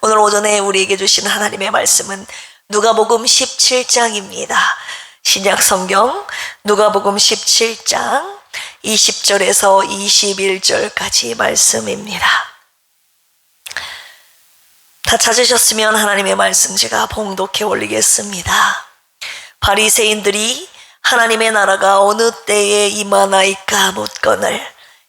오늘 오전에 우리에게 주신 하나님의 말씀은 누가복음 17장입니다. 신약 성경 누가복음 17장 20절에서 21절까지 말씀입니다. 다 찾으셨으면 하나님의 말씀 제가 봉독해 올리겠습니다. 바리새인들이 하나님의 나라가 어느 때에 임하나이까 묻거늘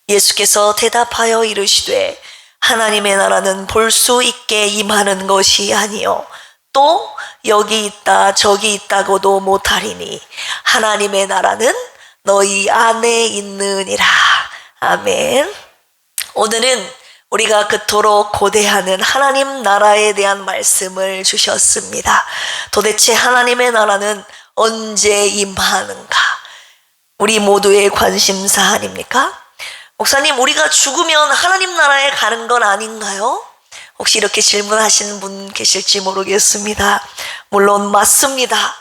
예수께서 대답하여 이르시되 하나님의 나라는 볼 수 있게 임하는 것이 아니요 또 여기 있다 저기 있다고도 못하리니 하나님의 나라는 너희 안에 있느니라. 아멘. 오늘은 우리가 그토록 고대하는 하나님 나라에 대한 말씀을 주셨습니다. 도대체 하나님의 나라는 언제 임하는가? 우리 모두의 관심사 아닙니까? 목사님, 우리가 죽으면 하나님 나라에 가는 건 아닌가요? 혹시 이렇게 질문하시는 분 계실지 모르겠습니다. 물론 맞습니다.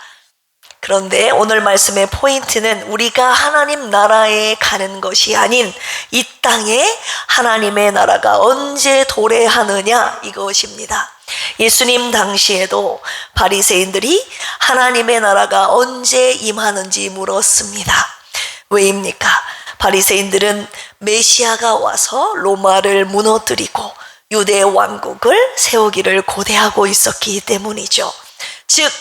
그런데 오늘 말씀의 포인트는 우리가 하나님 나라에 가는 것이 아닌 이 땅에 하나님의 나라가 언제 도래하느냐 이것입니다. 예수님 당시에도 바리새인들이 하나님의 나라가 언제 임하는지 물었습니다. 왜입니까? 바리새인들은 메시아가 와서 로마를 무너뜨리고 유대 왕국을 세우기를 고대하고 있었기 때문이죠. 즉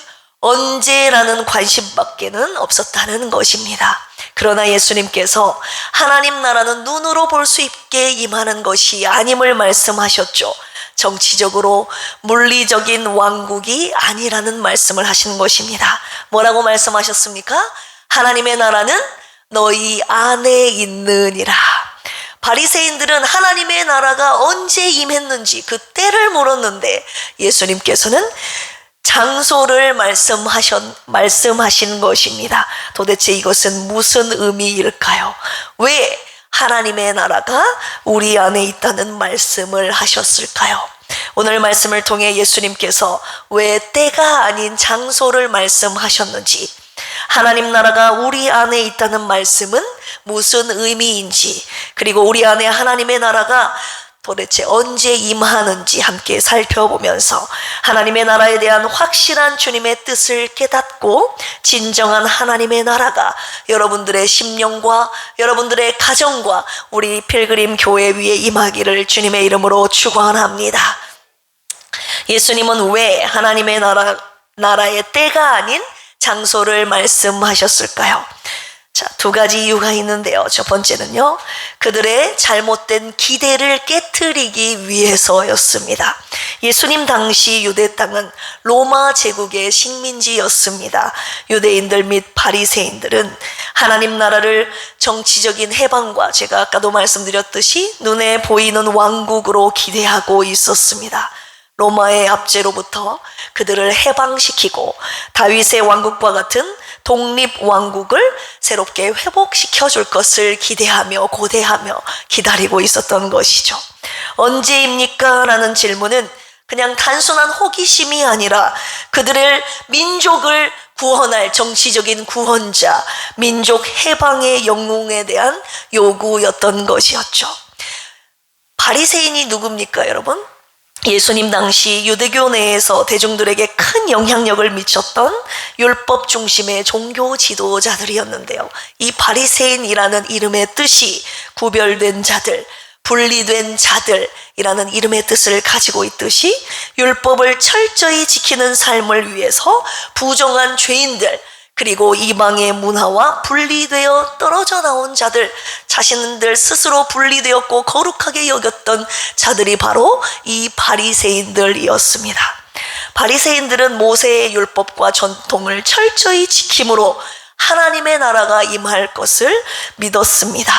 언제라는 관심밖에는 없었다는 것입니다. 그러나 예수님께서 하나님 나라는 눈으로 볼 수 있게 임하는 것이 아님을 말씀하셨죠. 정치적으로 물리적인 왕국이 아니라는 말씀을 하시는 것입니다. 뭐라고 말씀하셨습니까? 하나님의 나라는 너희 안에 있느니라. 바리새인들은 하나님의 나라가 언제 임했는지 그 때를 물었는데 예수님께서는 장소를 말씀하신 것입니다. 도대체 이것은 무슨 의미일까요? 왜 하나님의 나라가 우리 안에 있다는 말씀을 하셨을까요? 오늘 말씀을 통해 예수님께서 왜 때가 아닌 장소를 말씀하셨는지, 하나님 나라가 우리 안에 있다는 말씀은 무슨 의미인지, 그리고 우리 안에 하나님의 나라가 도대체 언제 임하는지 함께 살펴보면서 하나님의 나라에 대한 확실한 주님의 뜻을 깨닫고 진정한 하나님의 나라가 여러분들의 심령과 여러분들의 가정과 우리 필그림 교회 위에 임하기를 주님의 이름으로 축원합니다. 예수님은 왜 하나님의 나라의 때가 아닌 장소를 말씀하셨을까요? 자, 두 가지 이유가 있는데요. 첫 번째는요, 그들의 잘못된 기대를 깨트리기 위해서였습니다. 예수님 당시 유대 땅은 로마 제국의 식민지였습니다. 유대인들 및 바리새인들은 하나님 나라를 정치적인 해방과 제가 아까도 말씀드렸듯이 눈에 보이는 왕국으로 기대하고 있었습니다. 로마의 압제로부터 그들을 해방시키고 다윗의 왕국과 같은 독립왕국을 새롭게 회복시켜 줄 것을 기대하며 고대하며 기다리고 있었던 것이죠. 언제입니까? 라는 질문은 그냥 단순한 호기심이 아니라 그들의 민족을 구원할 정치적인 구원자, 민족 해방의 영웅에 대한 요구였던 것이었죠. 바리새인이 누굽니까, 여러분? 예수님 당시 유대교 내에서 대중들에게 큰 영향력을 미쳤던 율법 중심의 종교 지도자들이었는데요. 이 바리새인이라는 이름의 뜻이 구별된 자들, 분리된 자들이라는 이름의 뜻을 가지고 있듯이 율법을 철저히 지키는 삶을 위해서 부정한 죄인들, 그리고 이방의 문화와 분리되어 떨어져 나온 자들, 자신들 스스로 분리되었고 거룩하게 여겼던 자들이 바로 이 바리새인들이었습니다. 바리새인들은 모세의 율법과 전통을 철저히 지킴으로 하나님의 나라가 임할 것을 믿었습니다.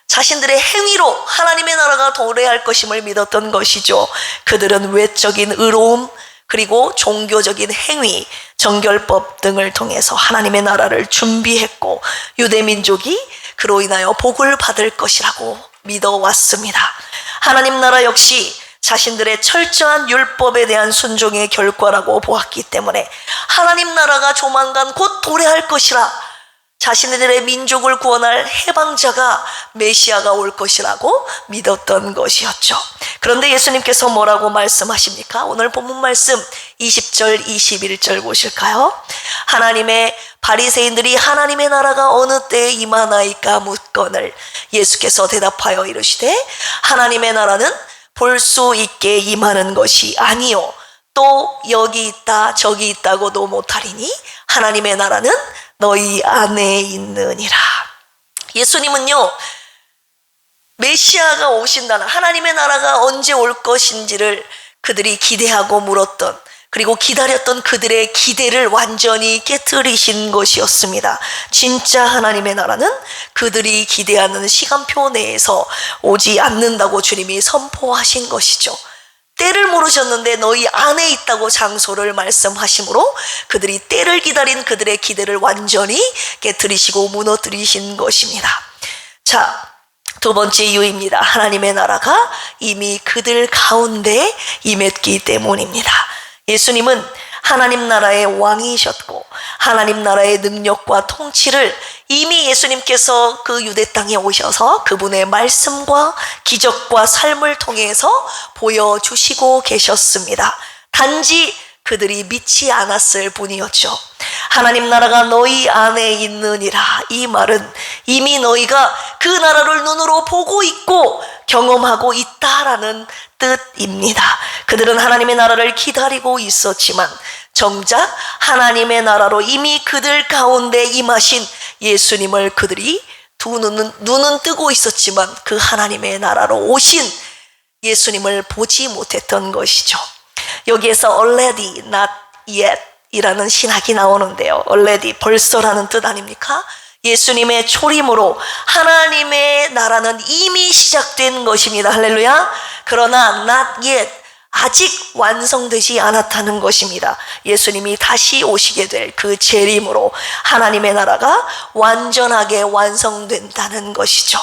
자신들의 행위로 하나님의 나라가 도래할 것임을 믿었던 것이죠. 그들은 외적인 의로움, 그리고 종교적인 행위, 정결법 등을 통해서 하나님의 나라를 준비했고 유대민족이 그로 인하여 복을 받을 것이라고 믿어왔습니다. 하나님 나라 역시 자신들의 철저한 율법에 대한 순종의 결과라고 보았기 때문에 하나님 나라가 조만간 곧 도래할 것이라 자신들의 민족을 구원할 해방자가 메시아가 올 것이라고 믿었던 것이었죠. 그런데 예수님께서 뭐라고 말씀하십니까? 오늘 본문 말씀 20절 21절 보실까요? 하나님의 바리새인들이 하나님의 나라가 어느 때에 임하나이까 묻거늘 예수께서 대답하여 이르시되 하나님의 나라는 볼 수 있게 임하는 것이 아니요 또 여기 있다 저기 있다고도 못하리니 하나님의 나라는 너희 안에 있느니라. 예수님은요, 메시아가 오신다는 하나님의 나라가 언제 올 것인지를 그들이 기대하고 물었던, 그리고 기다렸던 그들의 기대를 완전히 깨뜨리신 것이었습니다. 진짜 하나님의 나라는 그들이 기대하는 시간표 내에서 오지 않는다고 주님이 선포하신 것이죠. 때를 모르셨는데 너희 안에 있다고 장소를 말씀하심으로 그들이 때를 기다린 그들의 기대를 완전히 깨뜨리시고 무너뜨리신 것입니다. 자, 두 번째 이유입니다. 하나님의 나라가 이미 그들 가운데 임했기 때문입니다. 예수님은 하나님 나라의 왕이셨고 하나님 나라의 능력과 통치를 이미 예수님께서 그 유대 땅에 오셔서 그분의 말씀과 기적과 삶을 통해서 보여주시고 계셨습니다. 단지 그들이 믿지 않았을 뿐이었죠. 하나님 나라가 너희 안에 있느니라, 이 말은 이미 너희가 그 나라를 눈으로 보고 있고 경험하고 있다라는 뜻입니다. 그들은 하나님의 나라를 기다리고 있었지만 정작 하나님의 나라로 이미 그들 가운데 임하신 예수님을 그들이 눈은 뜨고 있었지만 그 하나님의 나라로 오신 예수님을 보지 못했던 것이죠. 여기에서 already, not yet 이라는 신학이 나오는데요. already, 벌써라는 뜻 아닙니까? 예수님의 초림으로 하나님의 나라는 이미 시작된 것입니다. 할렐루야. 그러나 not yet, 아직 완성되지 않았다는 것입니다. 예수님이 다시 오시게 될 그 재림으로 하나님의 나라가 완전하게 완성된다는 것이죠.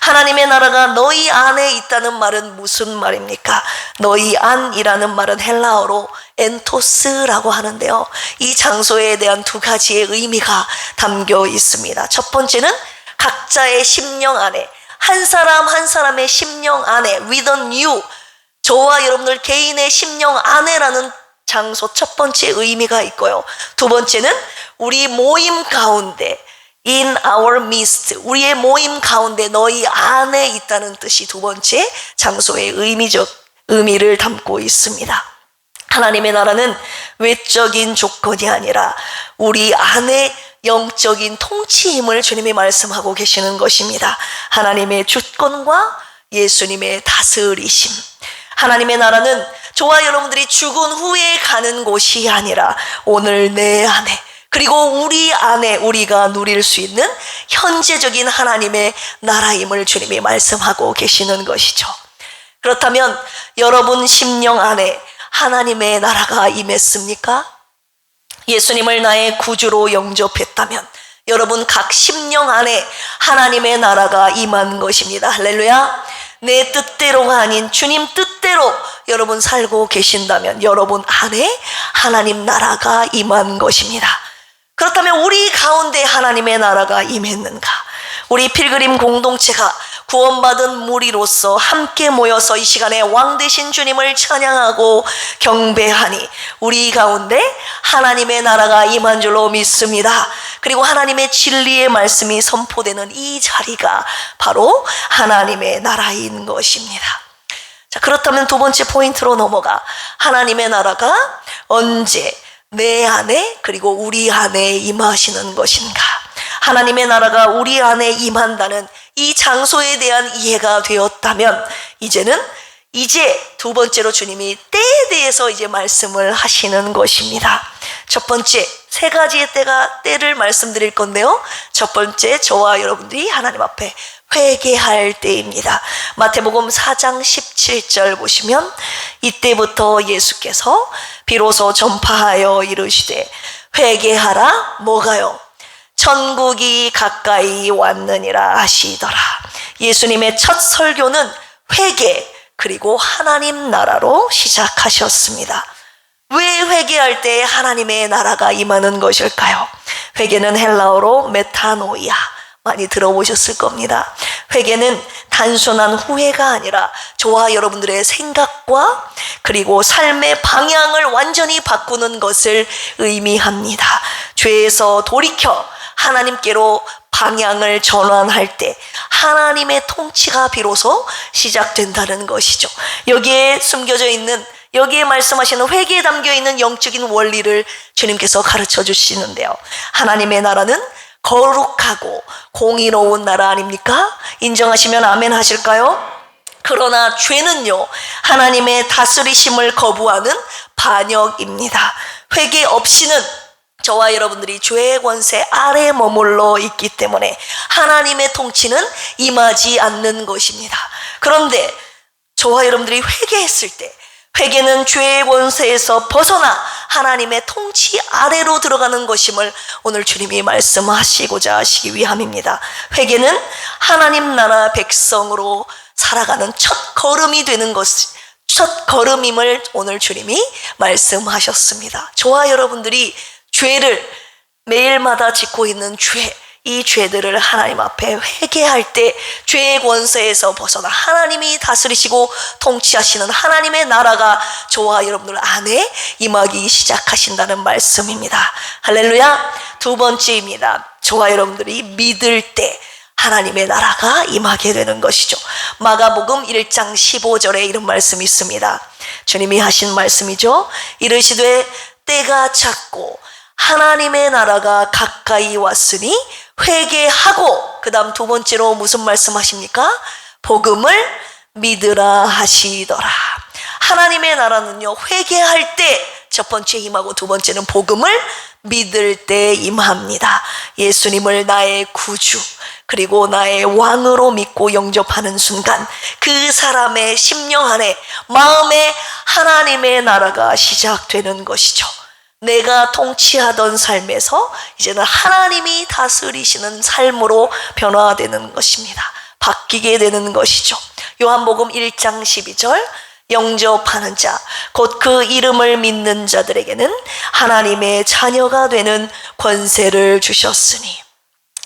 하나님의 나라가 너희 안에 있다는 말은 무슨 말입니까? 너희 안이라는 말은 헬라어로 엔토스라고 하는데요. 이 장소에 대한 두 가지의 의미가 담겨 있습니다. 첫 번째는 각자의 심령 안에, 한 사람 한 사람의 심령 안에, within you, 저와 여러분들 개인의 심령 안에라는 장소 첫 번째 의미가 있고요. 두 번째는 우리 모임 가운데, in our midst, 우리의 모임 가운데 너희 안에 있다는 뜻이 두 번째 장소의 의미를 담고 있습니다. 하나님의 나라는 외적인 조건이 아니라 우리 안에 영적인 통치임을 주님이 말씀하고 계시는 것입니다. 하나님의 주권과 예수님의 다스리심. 하나님의 나라는 저와 여러분들이 죽은 후에 가는 곳이 아니라 오늘 내 안에, 그리고 우리 안에 우리가 누릴 수 있는 현재적인 하나님의 나라임을 주님이 말씀하고 계시는 것이죠. 그렇다면 여러분 심령 안에 하나님의 나라가 임했습니까? 예수님을 나의 구주로 영접했다면 여러분 각 심령 안에 하나님의 나라가 임한 것입니다. 할렐루야. 내 뜻대로가 아닌 주님 뜻대로 여러분 살고 계신다면 여러분 안에 하나님 나라가 임한 것입니다. 그렇다면 우리 가운데 하나님의 나라가 임했는가? 우리 필그림 공동체가 구원받은 무리로서 함께 모여서 이 시간에 왕 되신 주님을 찬양하고 경배하니 우리 가운데 하나님의 나라가 임한 줄로 믿습니다. 그리고 하나님의 진리의 말씀이 선포되는 이 자리가 바로 하나님의 나라인 것입니다. 자, 그렇다면 두 번째 포인트로 넘어가 하나님의 나라가 언제 내 안에 그리고 우리 안에 임하시는 것인가? 하나님의 나라가 우리 안에 임한다는 이 장소에 대한 이해가 되었다면 이제 두 번째로 주님이 때에 대해서 이제 말씀을 하시는 것입니다. 첫 번째, 세 가지의 때를 말씀드릴 건데요. 첫 번째, 저와 여러분들이 하나님 앞에 회개할 때입니다. 마태복음 4장 17절 보시면 이때부터 예수께서 비로소 전파하여 이르시되 회개하라. 뭐가요? 천국이 가까이 왔느니라 하시더라. 예수님의 첫 설교는 회개 그리고 하나님 나라로 시작하셨습니다. 왜 회개할 때 하나님의 나라가 임하는 것일까요? 회개는 헬라어로 메타노이아, 많이 들어보셨을 겁니다. 회개는 단순한 후회가 아니라 저와 여러분들의 생각과 그리고 삶의 방향을 완전히 바꾸는 것을 의미합니다. 죄에서 돌이켜 하나님께로 방향을 전환할 때 하나님의 통치가 비로소 시작된다는 것이죠. 여기에 숨겨져 있는, 여기에 말씀하시는 회개에 담겨 있는 영적인 원리를 주님께서 가르쳐 주시는데요. 하나님의 나라는 거룩하고 공의로운 나라 아닙니까? 인정하시면 아멘 하실까요? 그러나 죄는요, 하나님의 다스리심을 거부하는 반역입니다. 회개 없이는 저와 여러분들이 죄의 권세 아래 머물러 있기 때문에 하나님의 통치는 임하지 않는 것입니다. 그런데 저와 여러분들이 회개했을 때, 회개는 죄의 권세에서 벗어나 하나님의 통치 아래로 들어가는 것임을 오늘 주님이 말씀하시고자 하시기 위함입니다. 회개는 하나님 나라 백성으로 살아가는 첫 걸음이 되는 것, 첫 걸음임을 오늘 주님이 말씀하셨습니다. 저와 여러분들이 죄를 매일마다 짓고 있는 죄, 이 죄들을 하나님 앞에 회개할 때 죄의 권세에서 벗어나 하나님이 다스리시고 통치하시는 하나님의 나라가 저와 여러분들 안에 임하기 시작하신다는 말씀입니다. 할렐루야. 두 번째입니다. 저와 여러분들이 믿을 때 하나님의 나라가 임하게 되는 것이죠. 마가복음 1장 15절에 이런 말씀이 있습니다. 주님이 하신 말씀이죠. 이르시되 때가 찼고 하나님의 나라가 가까이 왔으니 회개하고, 그 다음 두 번째로 무슨 말씀하십니까? 복음을 믿으라 하시더라. 하나님의 나라는요, 회개할 때 첫 번째 임하고 두 번째는 복음을 믿을 때 임합니다. 예수님을 나의 구주 그리고 나의 왕으로 믿고 영접하는 순간 그 사람의 심령 안에, 마음에 하나님의 나라가 시작되는 것이죠. 내가 통치하던 삶에서 이제는 하나님이 다스리시는 삶으로 변화되는 것입니다. 바뀌게 되는 것이죠. 요한복음 1장 12절, 영접하는 자, 곧 그 이름을 믿는 자들에게는 하나님의 자녀가 되는 권세를 주셨으니,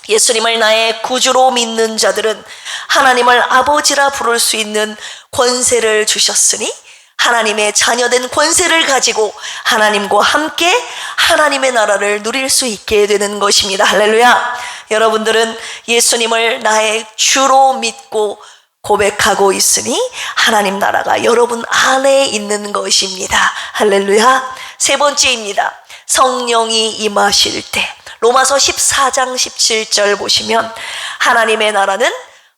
예수님을 나의 구주로 믿는 자들은 하나님을 아버지라 부를 수 있는 권세를 주셨으니 하나님의 자녀된 권세를 가지고 하나님과 함께 하나님의 나라를 누릴 수 있게 되는 것입니다. 할렐루야. 여러분들은 예수님을 나의 주로 믿고 고백하고 있으니 하나님 나라가 여러분 안에 있는 것입니다. 할렐루야. 세 번째입니다. 성령이 임하실 때, 로마서 14장 17절 보시면 하나님의 나라는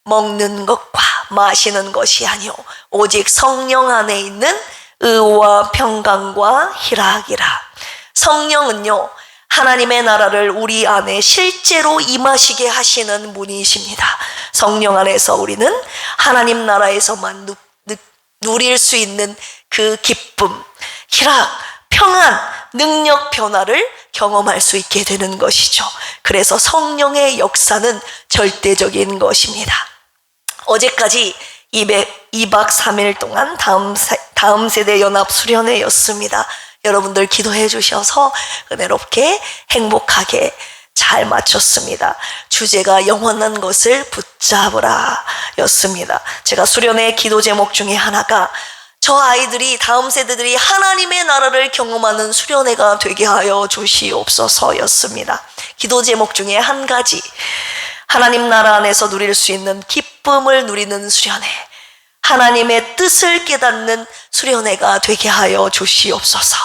먹는 것과 마시는 것이 아니오 오직 성령 안에 있는 의와 평강과 희락이라. 성령은요, 하나님의 나라를 우리 안에 실제로 임하시게 하시는 분이십니다. 성령 안에서 우리는 하나님 나라에서만 누릴 수 있는 그 기쁨, 희락, 평안, 능력 변화를 경험할 수 있게 되는 것이죠. 그래서 성령의 역사는 절대적인 것입니다. 어제까지 2박 3일 동안 다음 세대 연합 수련회였습니다. 여러분들 기도해 주셔서 은혜롭게 행복하게 잘 마쳤습니다. 주제가 영원한 것을 붙잡으라 였습니다. 제가 수련회 기도 제목 중에 하나가 저 아이들이, 다음 세대들이 하나님의 나라를 경험하는 수련회가 되게 하여 주시옵소서 였습니다. 기도 제목 중에 한 가지, 하나님 나라 안에서 누릴 수 있는 기쁨을 누리는 수련회, 하나님의 뜻을 깨닫는 수련회가 되게 하여 주시옵소서.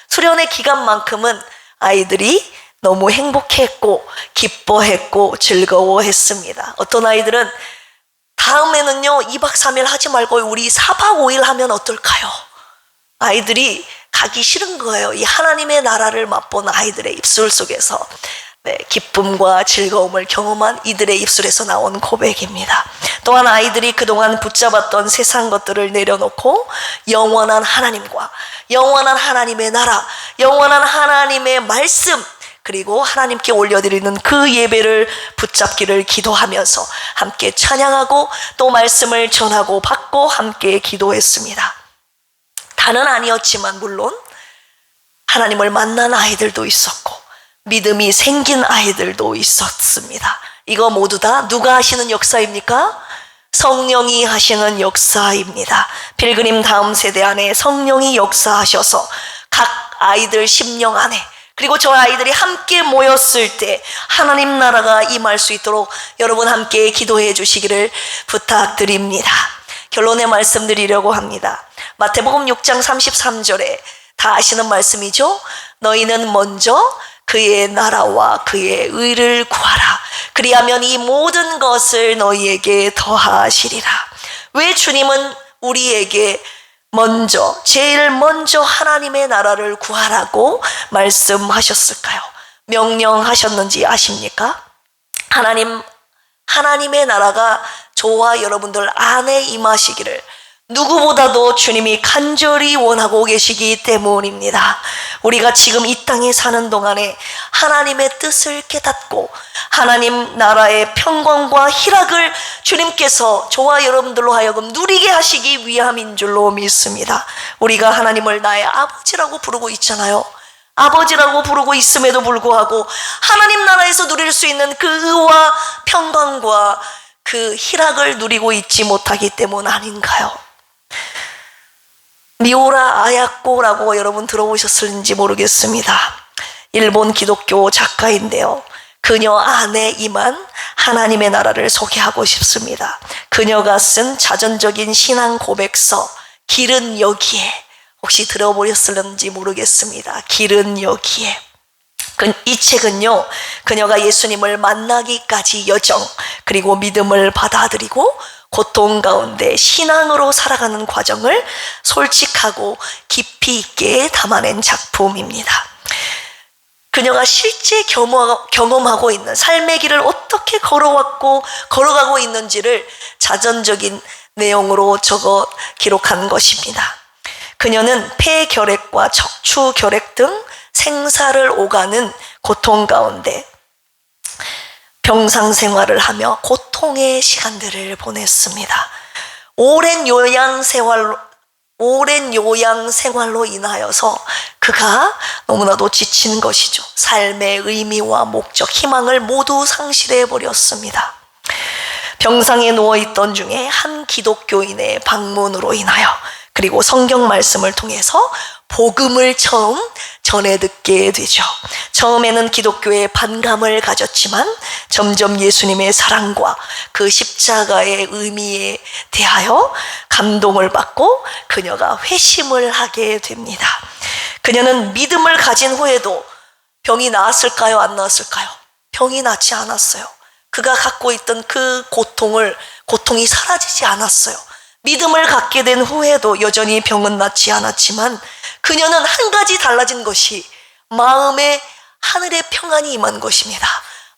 수련회 기간만큼은 아이들이 너무 행복했고 기뻐했고 즐거워했습니다. 어떤 아이들은 다음에는요 2박 3일 하지 말고 우리 4박 5일 하면 어떨까요? 아이들이 가기 싫은 거예요. 이 하나님의 나라를 맛본 아이들의 입술 속에서 기쁨과 즐거움을 경험한 이들의 입술에서 나온 고백입니다. 또한 아이들이 그동안 붙잡았던 세상 것들을 내려놓고 영원한 하나님과 영원한 하나님의 나라, 영원한 하나님의 말씀, 그리고 하나님께 올려드리는 그 예배를 붙잡기를 기도하면서 함께 찬양하고 또 말씀을 전하고 받고 함께 기도했습니다. 다는 아니었지만 물론 하나님을 만난 아이들도 있었고 믿음이 생긴 아이들도 있었습니다. 이거 모두 다 누가 하시는 역사입니까? 성령이 하시는 역사입니다. 필그림 다음 세대 안에 성령이 역사하셔서 각 아이들 심령 안에, 그리고 저 아이들이 함께 모였을 때 하나님 나라가 임할 수 있도록 여러분 함께 기도해 주시기를 부탁드립니다. 결론의 말씀 드리려고 합니다. 마태복음 6장 33절에 다 아시는 말씀이죠. 너희는 먼저 그의 나라와 그의 의를 구하라. 그리하면 이 모든 것을 너희에게 더하시리라. 왜 주님은 우리에게 제일 먼저 하나님의 나라를 구하라고 말씀하셨을까요? 명령하셨는지 아십니까? 하나님의 나라가 저와 여러분들 안에 임하시기를 누구보다도 주님이 간절히 원하고 계시기 때문입니다. 우리가 지금 이 땅에 사는 동안에 하나님의 뜻을 깨닫고 하나님 나라의 평강과 희락을 주님께서 저와 여러분들로 하여금 누리게 하시기 위함인 줄로 믿습니다. 우리가 하나님을 나의 아버지라고 부르고 있잖아요. 아버지라고 부르고 있음에도 불구하고 하나님 나라에서 누릴 수 있는 그 의와 평강과 그 희락을 누리고 있지 못하기 때문 아닌가요? 미우라 아야코라고 여러분 들어보셨을지 모르겠습니다. 일본 기독교 작가인데요. 그녀 안에 임한 하나님의 나라를 소개하고 싶습니다. 그녀가 쓴 자전적인 신앙 고백서 길은 여기에, 혹시 들어보셨을지 모르겠습니다. 길은 여기에. 이 책은요, 그녀가 예수님을 만나기까지 여정, 그리고 믿음을 받아들이고 고통 가운데 신앙으로 살아가는 과정을 솔직하고 깊이 있게 담아낸 작품입니다. 그녀가 실제 경험하고 있는 삶의 길을 어떻게 걸어가고 있는지를 자전적인 내용으로 기록한 것입니다. 그녀는 폐결핵과 척추결핵 등 생사를 오가는 고통 가운데 병상 생활을 하며 고통의 시간들을 보냈습니다. 오랜 요양 생활로 인하여서 그가 너무나도 지친 것이죠. 삶의 의미와 목적, 희망을 모두 상실해 버렸습니다. 병상에 누워있던 중에 한 기독교인의 방문으로 인하여, 그리고 성경 말씀을 통해서 복음을 처음 전해 듣게 되죠. 처음에는 기독교에 반감을 가졌지만 점점 예수님의 사랑과 그 십자가의 의미에 대하여 감동을 받고 그녀가 회심을 하게 됩니다. 그녀는 믿음을 가진 후에도 병이 나았을까요? 안 나았을까요? 병이 낫지 않았어요. 그가 갖고 있던 그 고통이 사라지지 않았어요. 믿음을 갖게 된 후에도 여전히 병은 낫지 않았지만 그녀는 한 가지 달라진 것이 마음에 하늘의 평안이 임한 것입니다.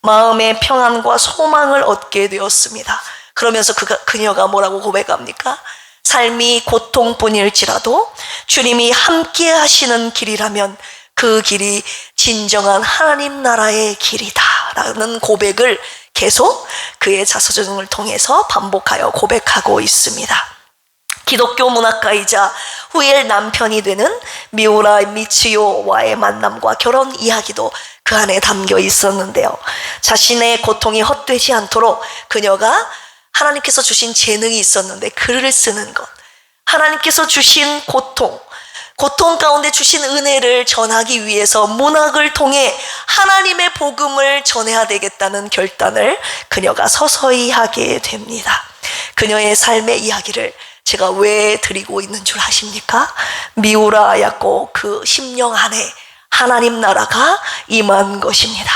마음의 평안과 소망을 얻게 되었습니다. 그러면서 그녀가 뭐라고 고백합니까? 삶이 고통뿐일지라도 주님이 함께 하시는 길이라면 그 길이 진정한 하나님 나라의 길이다 라는 고백을 계속 그의 자서전을 통해서 반복하여 고백하고 있습니다. 기독교 문학가이자 후에 남편이 되는 미우라 미츠요와의 만남과 결혼 이야기도 그 안에 담겨 있었는데요. 자신의 고통이 헛되지 않도록 그녀가 하나님께서 주신 재능이 있었는데 글을 쓰는 것, 하나님께서 주신 고통 가운데 주신 은혜를 전하기 위해서 문학을 통해 하나님의 복음을 전해야 되겠다는 결단을 그녀가 서서히 하게 됩니다. 그녀의 삶의 이야기를 제가 왜 드리고 있는 줄 아십니까? 미우라 아야코 그 심령 안에 하나님 나라가 임한 것입니다.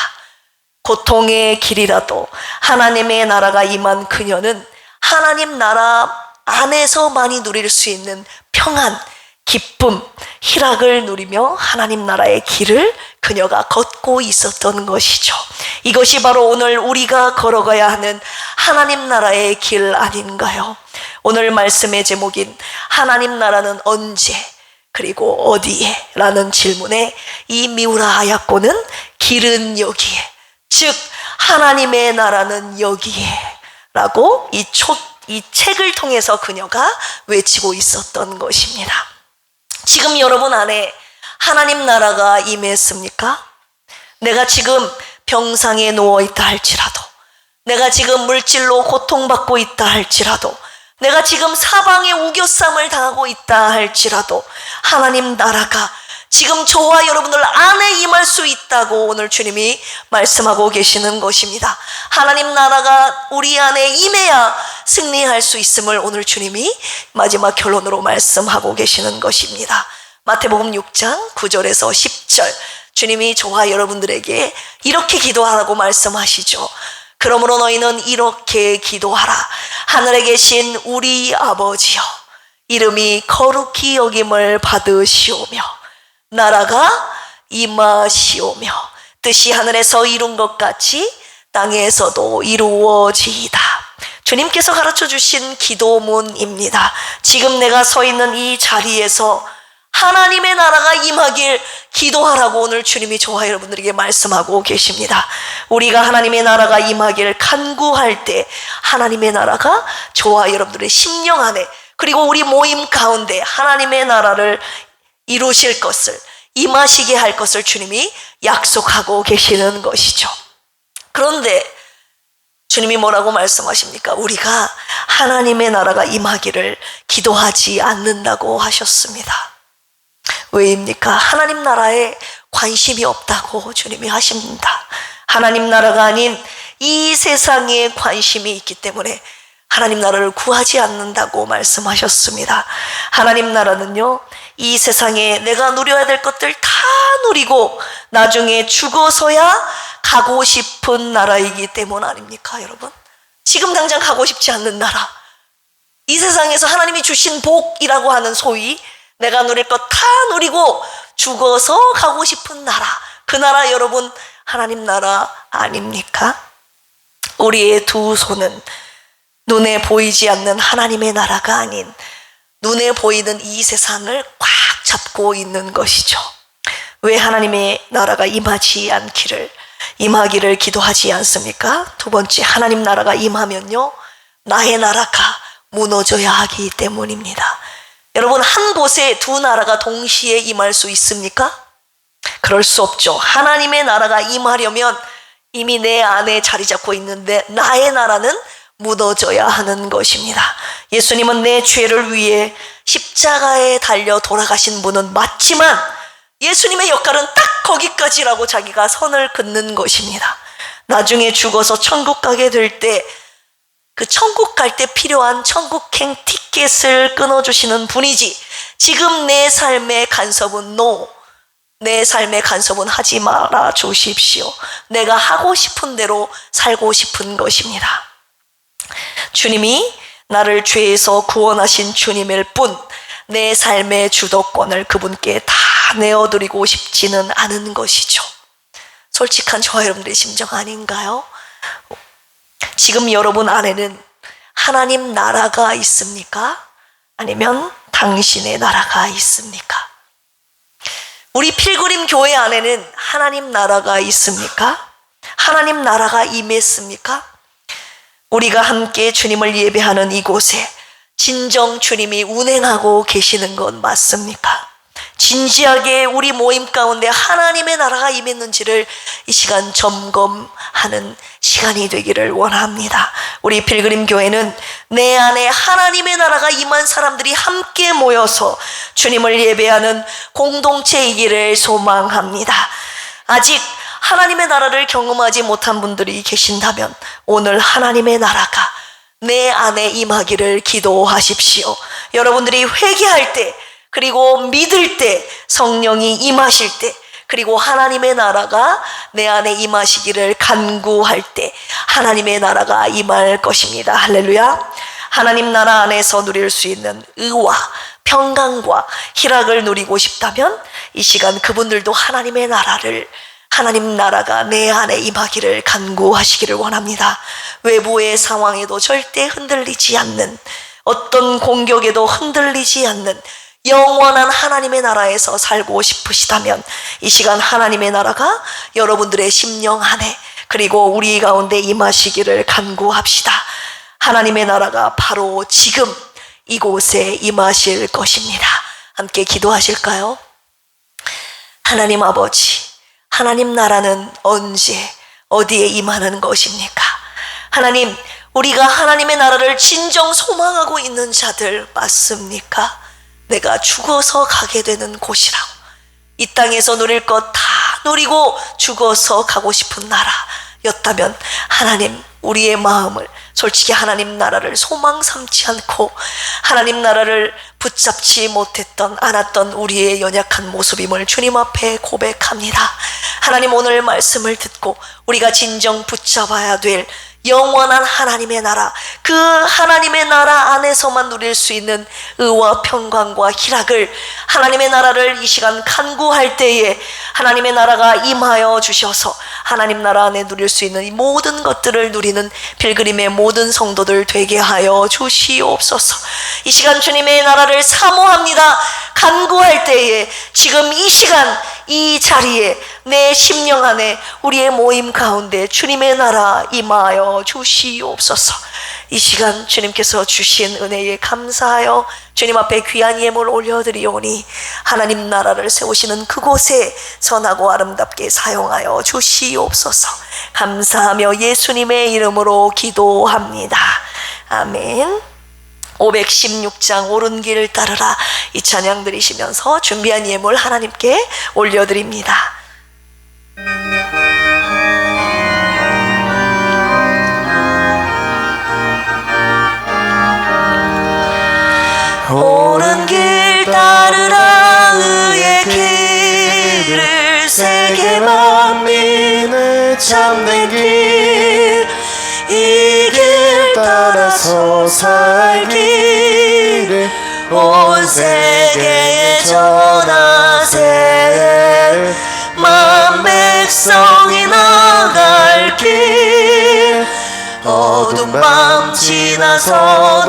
고통의 길이라도 하나님의 나라가 임한 그녀는 하나님 나라 안에서만이 누릴 수 있는 평안, 기쁨, 희락을 누리며 하나님 나라의 길을 그녀가 걷고 있었던 것이죠. 이것이 바로 오늘 우리가 걸어가야 하는 하나님 나라의 길 아닌가요? 오늘 말씀의 제목인 하나님 나라는 언제 그리고 어디에? 라는 질문에 이 미우라 아야코는 길은 여기에, 즉 하나님의 나라는 여기에 라고 이 책을 통해서 그녀가 외치고 있었던 것입니다. 지금 여러분 안에 하나님 나라가 임했습니까? 내가 지금 병상에 누워있다 할지라도, 내가 지금 물질로 고통받고 있다 할지라도, 내가 지금 사방에 우겨쌈을 당하고 있다 할지라도 하나님 나라가 지금 저와 여러분들 안에 임할 수 있다고 오늘 주님이 말씀하고 계시는 것입니다. 하나님 나라가 우리 안에 임해야 승리할 수 있음을 오늘 주님이 마지막 결론으로 말씀하고 계시는 것입니다. 마태복음 6장 9절에서 10절, 주님이 저와 여러분들에게 이렇게 기도하라고 말씀하시죠. 그러므로 너희는 이렇게 기도하라. 하늘에 계신 우리 아버지여, 이름이 거룩히 여김을 받으시오며 나라가 임하시오며 뜻이 하늘에서 이룬 것 같이 땅에서도 이루어지이다. 주님께서 가르쳐 주신 기도문입니다. 지금 내가 서 있는 이 자리에서 하나님의 나라가 임하길 기도하라고 오늘 주님이 저와 여러분들에게 말씀하고 계십니다. 우리가 하나님의 나라가 임하길 간구할 때 하나님의 나라가 저와 여러분들의 심령 안에, 그리고 우리 모임 가운데 하나님의 나라를 이루실 것을, 임하시게 할 것을 주님이 약속하고 계시는 것이죠. 그런데 주님이 뭐라고 말씀하십니까? 우리가 하나님의 나라가 임하기를 기도하지 않는다고 하셨습니다. 왜입니까? 하나님 나라에 관심이 없다고 주님이 하십니다. 하나님 나라가 아닌 이 세상에 관심이 있기 때문에 하나님 나라를 구하지 않는다고 말씀하셨습니다. 하나님 나라는요, 이 세상에 내가 누려야 될 것들 다 누리고 나중에 죽어서야 가고 싶은 나라이기 때문 아닙니까, 여러분? 지금 당장 가고 싶지 않는 나라, 이 세상에서 하나님이 주신 복이라고 하는 소위 내가 누릴 것 다 누리고 죽어서 가고 싶은 나라, 그 나라 여러분 하나님 나라 아닙니까? 우리의 두 손은 눈에 보이지 않는 하나님의 나라가 아닌 눈에 보이는 이 세상을 꽉 잡고 있는 것이죠. 왜 하나님의 나라가 임하기를 기도하지 않습니까? 두 번째, 하나님 나라가 임하면요, 나의 나라가 무너져야 하기 때문입니다. 여러분, 한 곳에 두 나라가 동시에 임할 수 있습니까? 그럴 수 없죠. 하나님의 나라가 임하려면 이미 내 안에 자리 잡고 있는데 나의 나라는 무너져야 하는 것입니다. 예수님은 내 죄를 위해 십자가에 달려 돌아가신 분은 맞지만 예수님의 역할은 딱 거기까지라고 자기가 선을 긋는 것입니다. 나중에 죽어서 천국 가게 될 때 그 천국 갈 때 필요한 천국행 티켓을 끊어주시는 분이지, 지금 내 삶의 간섭은 내 삶의 간섭은 하지 말아 주십시오. 내가 하고 싶은 대로 살고 싶은 것입니다. 주님이 나를 죄에서 구원하신 주님일 뿐 내 삶의 주도권을 그분께 다 내어드리고 싶지는 않은 것이죠. 솔직한 저와 여러분들의 심정 아닌가요? 지금 여러분 안에는 하나님 나라가 있습니까? 아니면 당신의 나라가 있습니까? 우리 필그림 교회 안에는 하나님 나라가 있습니까? 하나님 나라가 임했습니까? 우리가 함께 주님을 예배하는 이곳에 진정 주님이 운행하고 계시는 건 맞습니까? 진지하게 우리 모임 가운데 하나님의 나라가 임했는지를 이 시간 점검하는 시간이 되기를 원합니다. 우리 필그림 교회는 내 안에 하나님의 나라가 임한 사람들이 함께 모여서 주님을 예배하는 공동체이기를 소망합니다. 아직 하나님의 나라를 경험하지 못한 분들이 계신다면 오늘 하나님의 나라가 내 안에 임하기를 기도하십시오. 여러분들이 회개할 때, 그리고 믿을 때, 성령이 임하실 때, 그리고 하나님의 나라가 내 안에 임하시기를 간구할 때 하나님의 나라가 임할 것입니다. 할렐루야. 하나님 나라 안에서 누릴 수 있는 의와 평강과 희락을 누리고 싶다면 이 시간 그분들도 하나님 나라가 내 안에 임하기를 간구하시기를 원합니다. 외부의 상황에도 절대 흔들리지 않는, 어떤 공격에도 흔들리지 않는 영원한 하나님의 나라에서 살고 싶으시다면 이 시간 하나님의 나라가 여러분들의 심령 안에, 그리고 우리 가운데 임하시기를 간구합시다. 하나님의 나라가 바로 지금 이곳에 임하실 것입니다. 함께 기도하실까요? 하나님 아버지, 하나님 나라는 언제 어디에 임하는 것입니까? 하나님, 우리가 하나님의 나라를 진정 소망하고 있는 자들 맞습니까? 내가 죽어서 가게 되는 곳이라고, 이 땅에서 누릴 것 다 누리고 죽어서 가고 싶은 나라였다면 하나님, 우리의 마음을 솔직히 하나님 나라를 소망 삼지 않고 하나님 나라를 붙잡지 못했던 않았던 우리의 연약한 모습임을 주님 앞에 고백합니다. 하나님, 오늘 말씀을 듣고 우리가 진정 붙잡아야 될 영원한 하나님의 나라, 그 하나님의 나라 안에서만 누릴 수 있는 의와 평강과 희락을, 하나님의 나라를 이 시간 간구할 때에 하나님의 나라가 임하여 주셔서 하나님 나라 안에 누릴 수 있는 이 모든 것들을 누리는 필그림의 모든 성도들 되게 하여 주시옵소서. 이 시간 주님의 나라를 사모합니다. 간구할 때에 지금 이 시간 이 자리에 내 심령 안에 우리의 모임 가운데 주님의 나라 임하여 주시옵소서. 이 시간 주님께서 주신 은혜에 감사하여 주님 앞에 귀한 예물 올려드리오니 하나님 나라를 세우시는 그곳에 선하고 아름답게 사용하여 주시옵소서. 감사하며 예수님의 이름으로 기도합니다. 아멘. 516장 옳은 길 따르라, 이 찬양 들으시면서 준비한 예물 하나님께 올려드립니다. 옳은 길 따르라, 의의 길을 세계 만민을 참된 길, 이 길 따라서 살기를 온 세계에 전하세. 만 백성이 나갈 길, 어두운 밤 지나서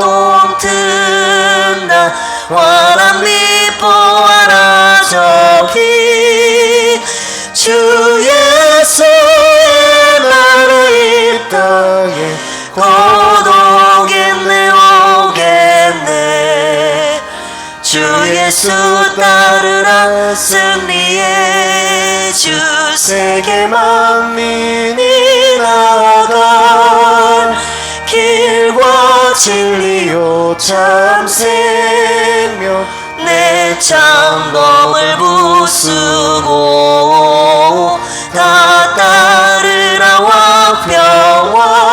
동튼다, 환한 빛 보아라 저기. 주 예수의 나라 이 땅에 곧 오겠네 오겠네. 주 예수 따르라, 승리의 주. 세계 만민이 나아갈 길과 진리요 참 생명, 내 창검을 부수고 다 따르라 왕평화.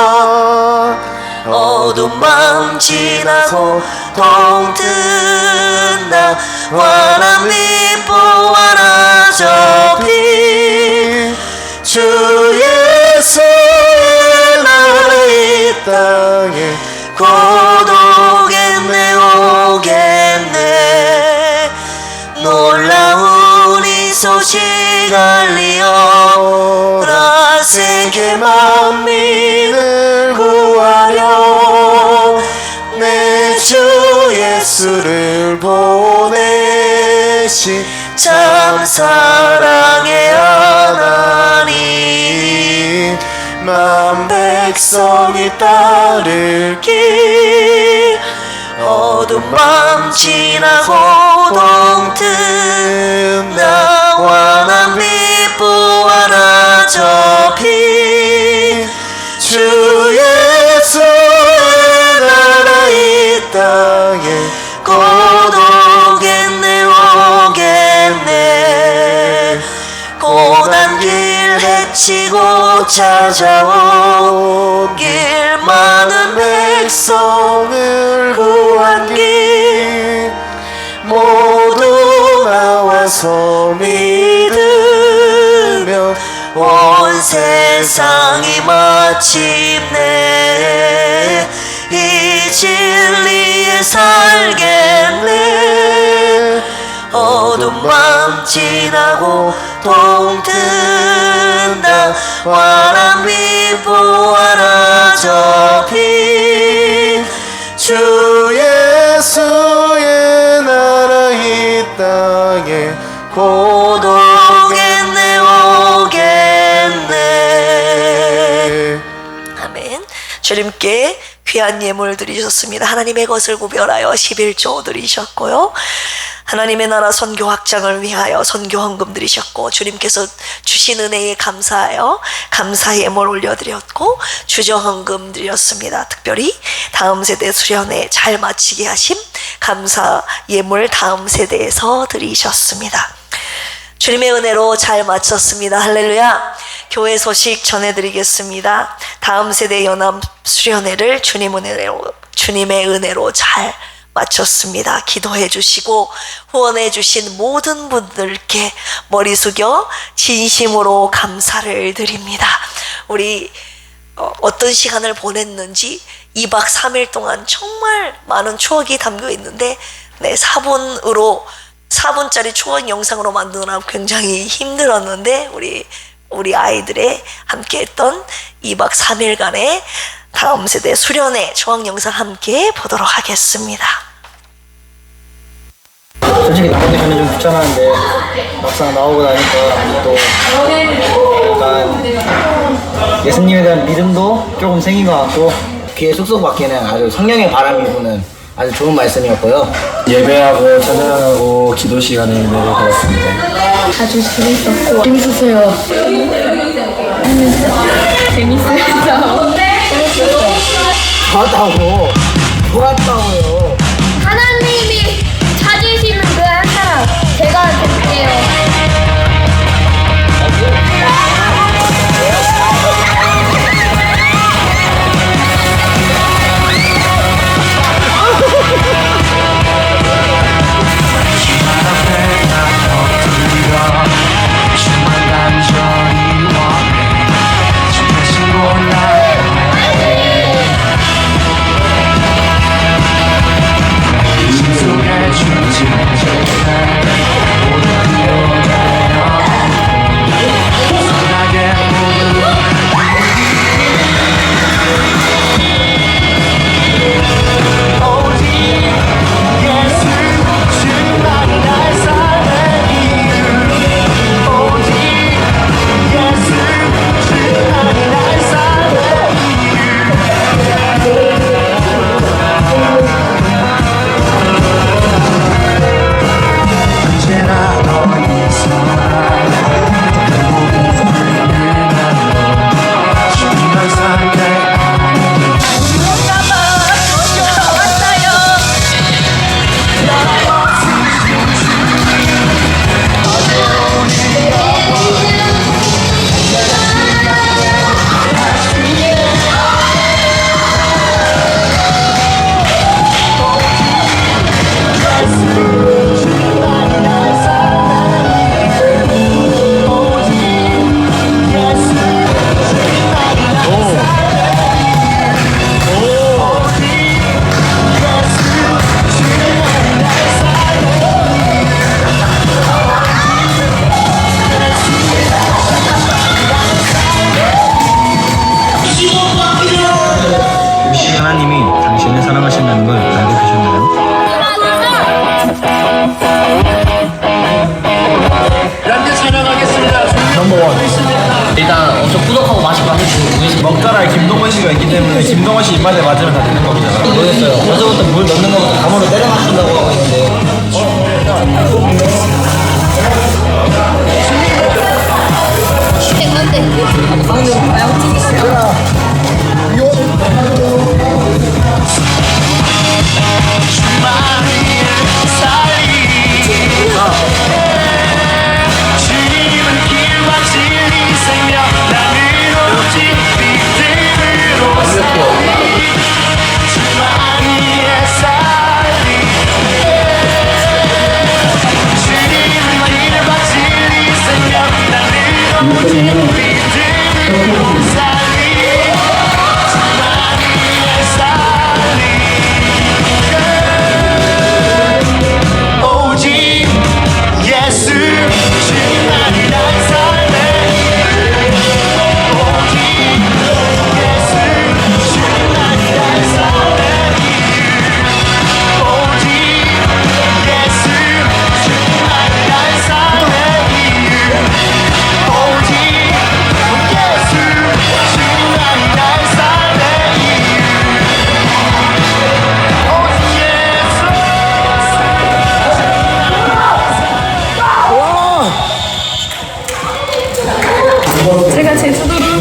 어두운 밤 지나고 동튼다, 환한 빛 보아라 저기. 주 예수의 나라 이 땅에 곧 오겠네 오겠네. 놀라운 이 소식 알리어라, 세계 만민을 구하려 내 주 예수를 보내신 참 사랑의 하나님. 만 백성이 따를 길, 어두운 밤 지나고 동튼다, 환한 빛 보아라 저기. 주 예수의 나라 이 땅에 곧 오겠네 오겠네. 고난 길 헤치고 찾아온 길, 많은 백성을 구한 길, 모두 나와서 믿으면 온 세상이 마침내 이 진리에 살겠네. 어두운 밤 지나고 동튼다, 환한 빛 보아라 저기. 주 예수의 나라 이 땅에 곧 오겠네 오겠네. 아멘. 주님께 귀한 예물 드리셨습니다. 하나님의 것을 구별하여 11조 드리셨고요. 하나님의 나라 선교 확장을 위하여 선교 헌금 드리셨고, 주님께서 주신 은혜에 감사하여 감사 예물 올려드렸고, 주저 헌금 드렸습니다. 특별히 다음 세대 수련회 잘 마치게 하심 감사 예물 다음 세대에서 드리셨습니다. 주님의 은혜로 잘 마쳤습니다. 할렐루야. 교회 소식 전해드리겠습니다. 다음 세대 연합 수련회를 주님의 은혜로 잘 마쳤습니다. 기도해 주시고 후원해 주신 모든 분들께 머리 숙여 진심으로 감사를 드립니다. 우리 어떤 시간을 보냈는지 2박 3일 동안 정말 많은 추억이 담겨 있는데, 4분짜리 추억 영상으로 만드느라 굉장히 힘들었는데, 우리 아이들의 함께 했던 2박 3일간의 다음 세대 수련회 추억 영상 함께 보도록 하겠습니다. 솔직히 나오기 전에 좀 귀찮았는데 막상 나오고 나니까 또 약간 예수님에 대한 믿음도 조금 생긴 것 같고, 귀에 쏙쏙 박히는 아주 성령의 바람이 부는 아주 좋은 말씀이었고요. 예배하고 찬양하고 기도 시간에 은혜를 받았습니다. 아주 재밌었고 재밌었어요. 재밌어요. 좋았다고요. 하나님이 찾으시는 그 한 사람 제가 될게요. 하나님이 당신을 사랑하신다는 걸 알고 계셨나요? 일단 엄청 꾸덕하고 맛있고 하겠지. 먹자라에 김동원 씨가 있기 때문에 김동원 씨 입맛에 맞으면 다 되는 겁니다. 모르겠어요. 벌써부터 물 넣는 것부터 감으로 때려 맞춘다고 하고 있는데. 오직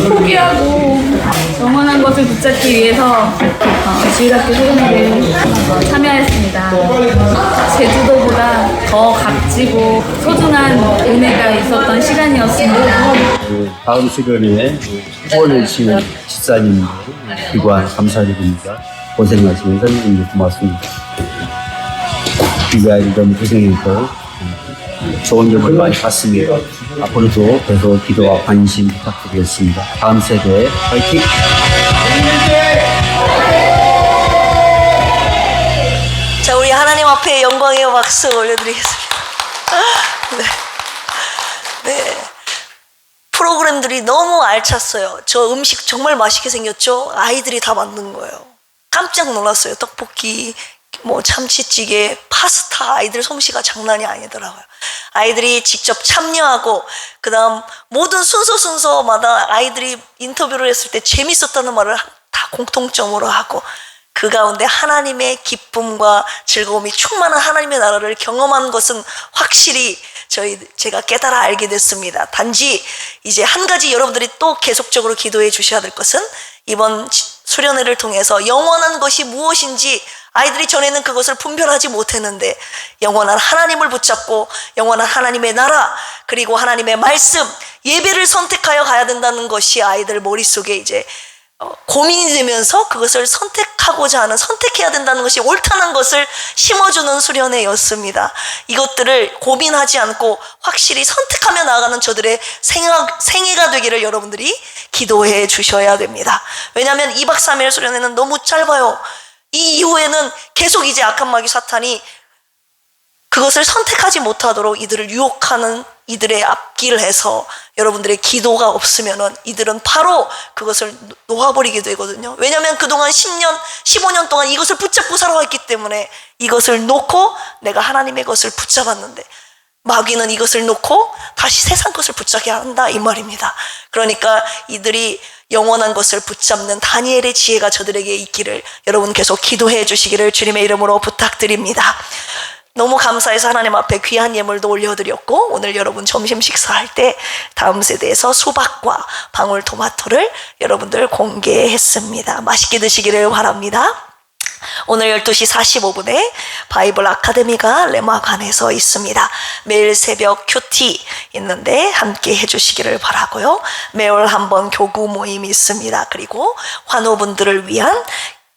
포기하고 영원한 것을 붙잡기 위해서 주일학교 소년회를 참여했습니다. 제주도보다 더 값지고 소중한 은혜가 있었던 시간이었습니다. 다음 시간에 후원해 주시는 집사님 기관 감사드립니다. 고생하시는 선생님들 고맙습니다. 우리 아이들 너무 고생해서 좋은 점을 많이 봤습니다. 앞으로도 계속 기도와 관심 부탁드리겠습니다. 다음 세대 화이팅! 자, 우리 하나님 앞에 영광의 박수 올려드리겠습니다. 네. 프로그램들이 너무 알찼어요. 저 음식 정말 맛있게 생겼죠? 아이들이 다 만든 거예요. 깜짝 놀랐어요. 떡볶이, 뭐 참치찌개, 파스타, 아이들 솜씨가 장난이 아니더라고요. 아이들이 직접 참여하고 그 다음 모든 순서마다 아이들이 인터뷰를 했을 때 재밌었다는 말을 다 공통점으로 하고 그 가운데 하나님의 기쁨과 즐거움이 충만한 하나님의 나라를 경험한 것은 확실히 제가 깨달아 알게 됐습니다. 단지 이제 한 가지 여러분들이 또 계속적으로 기도해 주셔야 될 것은 이번 수련회를 통해서 영원한 것이 무엇인지 아이들이 전에는 그것을 분별하지 못했는데 영원한 하나님을 붙잡고 영원한 하나님의 나라 그리고 하나님의 말씀 예배를 선택하여 가야 된다는 것이 아이들 머릿속에 이제 고민이 되면서 그것을 선택해야 된다는 것이 옳다는 것을 심어주는 수련회였습니다. 이것들을 고민하지 않고 확실히 선택하며 나아가는 저들의 생애가 되기를 여러분들이 기도해 주셔야 됩니다. 왜냐하면 2박 3일 수련회는 너무 짧아요. 이 이후에는 계속 이제 악한 마귀 사탄이 그것을 선택하지 못하도록 이들을 유혹하는 이들의 앞길을 해서 여러분들의 기도가 없으면은 이들은 바로 그것을 놓아버리게 되거든요. 왜냐하면 그동안 10년, 15년 동안 이것을 붙잡고 살아왔기 때문에 이것을 놓고 내가 하나님의 것을 붙잡았는데 마귀는 이것을 놓고 다시 세상 것을 붙잡게 한다 이 말입니다. 그러니까 이들이 영원한 것을 붙잡는 다니엘의 지혜가 저들에게 있기를 여러분 계속 기도해 주시기를 주님의 이름으로 부탁드립니다. 너무 감사해서 하나님 앞에 귀한 예물도 올려드렸고 오늘 여러분 점심 식사할 때 다음 세대에서 수박과 방울토마토를 여러분들 공개했습니다. 맛있게 드시기를 바랍니다. 오늘 12시 45분에 바이블 아카데미가 레마관에서 있습니다. 매일 새벽 큐티 있는데 함께 해주시기를 바라고요. 매월 한번 교구 모임이 있습니다. 그리고 환우분들을 위한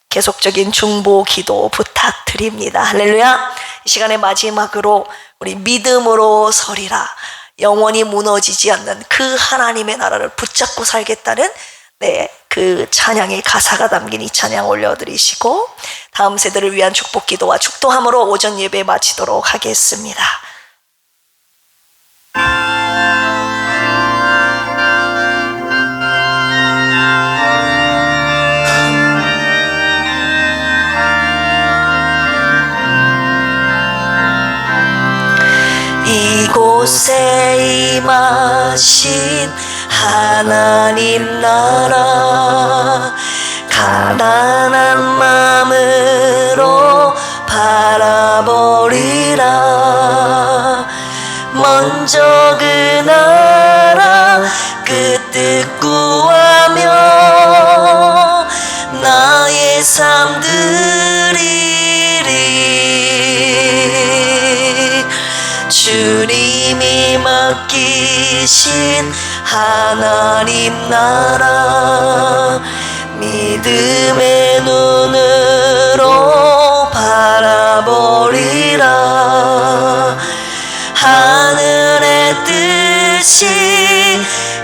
계속적인 중보 기도 부탁드립니다. 할렐루야. 이 시간의 마지막으로 우리 믿음으로 서리라. 영원히 무너지지 않는 그 하나님의 나라를 붙잡고 살겠다는 그 찬양의 가사가 담긴 이 찬양 올려드리시고 다음 세대를 위한 축복 기도와 축도함으로 오전 예배 마치도록 하겠습니다. 이곳에 임하신 하나님 나라 가난한 마음으로 바라보리라. 먼저 그 나라 그 뜻 구하며 나의 삶 드리리. 주님이 맡기신 하나님 나라 믿음의 눈으로 바라보리라. 하늘의 뜻이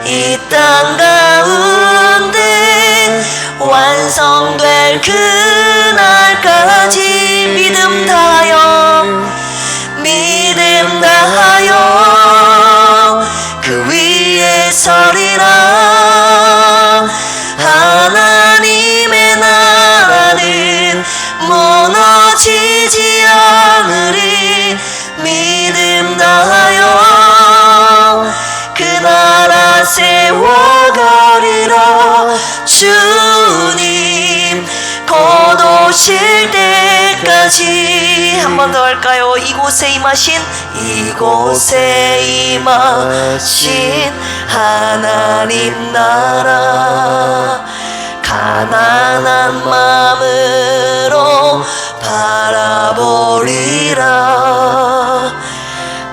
이 땅 가운데 완성될 그날까지 믿음 다하여 그 위에 서리라. 하나님의 나라는 무너지지 않으리. 믿음 다하여 그 나라 세워가리라. 주님 곧 오실 때 때까지. 한 번 더 할까요? 이곳에 임하신 하나님 나라, 가난한 마음으로 바라보리라.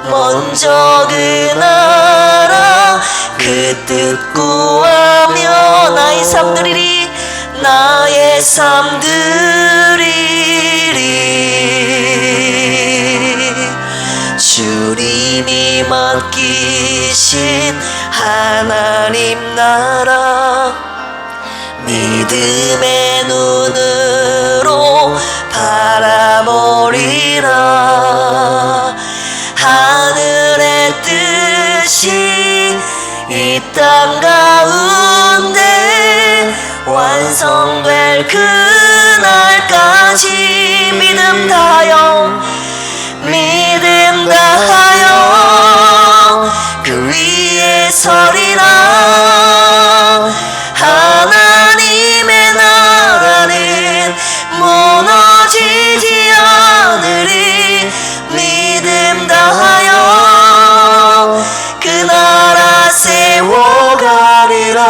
먼저 그 나라 그 뜻 구하며 나의 삶 누리리, 나의 삶 누리리. 주님이 맡기신 하나님 나라, 믿음의 눈으로 바라보리라. 하늘의 뜻이 이 땅 가운데 완성될 그날까지 믿음 다하여, 믿음 다하여 그 위에 서리라. 하나님의 나라는 무너지지 않으리. 믿음 다하여 그 나라 세워가리라.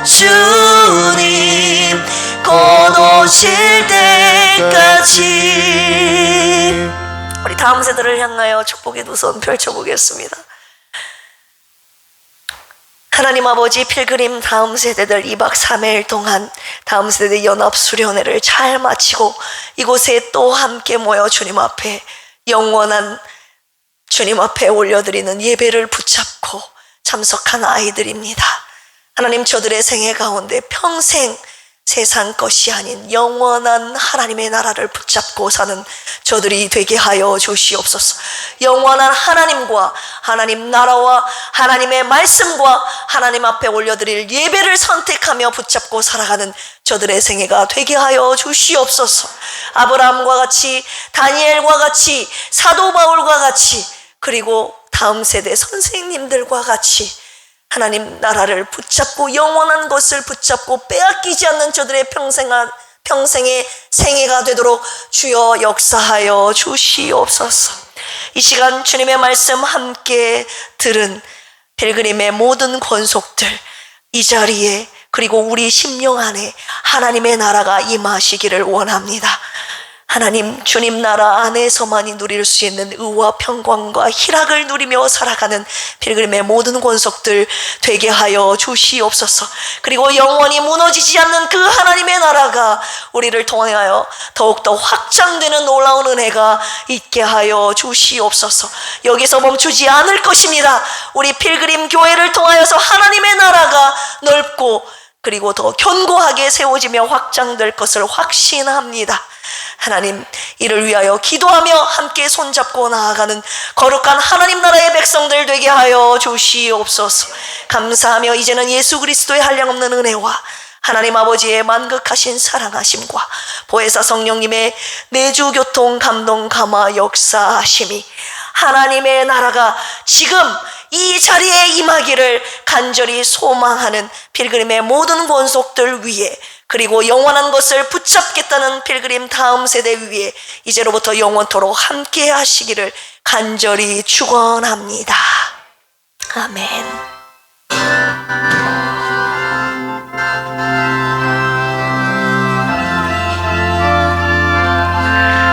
주님 곧 오실 때까지. 우리 다음 세대를 향하여 축복의 두 손 펼쳐보겠습니다. 하나님 아버지, 필그림 다음 세대들 2박 3일 동안 다음 세대 연합수련회를 잘 마치고 이곳에 또 함께 모여 주님 앞에 영원한 주님 앞에 올려드리는 예배를 붙잡고 참석한 아이들입니다. 하나님, 저들의 생애 가운데 평생 세상 것이 아닌 영원한 하나님의 나라를 붙잡고 사는 저들이 되게 하여 주시옵소서. 영원한 하나님과 하나님 나라와 하나님의 말씀과 하나님 앞에 올려드릴 예배를 선택하며 붙잡고 살아가는 저들의 생애가 되게 하여 주시옵소서. 아브라함과 같이, 다니엘과 같이, 사도 바울과 같이, 그리고 다음 세대 선생님들과 같이 하나님 나라를 붙잡고 영원한 것을 붙잡고 빼앗기지 않는 저들의 평생의 생애가 되도록 주여 역사하여 주시옵소서. 이 시간 주님의 말씀 함께 들은 필그림의 모든 권속들, 이 자리에 그리고 우리 심령 안에 하나님의 나라가 임하시기를 원합니다. 하나님, 주님 나라 안에서만이 누릴 수 있는 의와 평강과 희락을 누리며 살아가는 필그림의 모든 권속들 되게 하여 주시옵소서. 그리고 영원히 무너지지 않는 그 하나님의 나라가 우리를 통하여 더욱더 확장되는 놀라운 은혜가 있게 하여 주시옵소서. 여기서 멈추지 않을 것입니다. 우리 필그림 교회를 통하여서 하나님의 나라가 넓고 그리고 더 견고하게 세워지며 확장될 것을 확신합니다. 하나님, 이를 위하여 기도하며 함께 손잡고 나아가는 거룩한 하나님 나라의 백성들 되게 하여 주시옵소서. 감사하며 이제는 예수 그리스도의 한량없는 은혜와 하나님 아버지의 만극하신 사랑하심과 보혜사 성령님의 내주 교통 감동 감화 역사하심이 하나님의 나라가 지금 이 자리에 임하기를 간절히 소망하는 필그림의 모든 권속들 위에, 그리고 영원한 것을 붙잡겠다는 필그림 다음 세대 위에 이제로부터 영원토록 함께 하시기를 간절히 축원합니다. 아멘.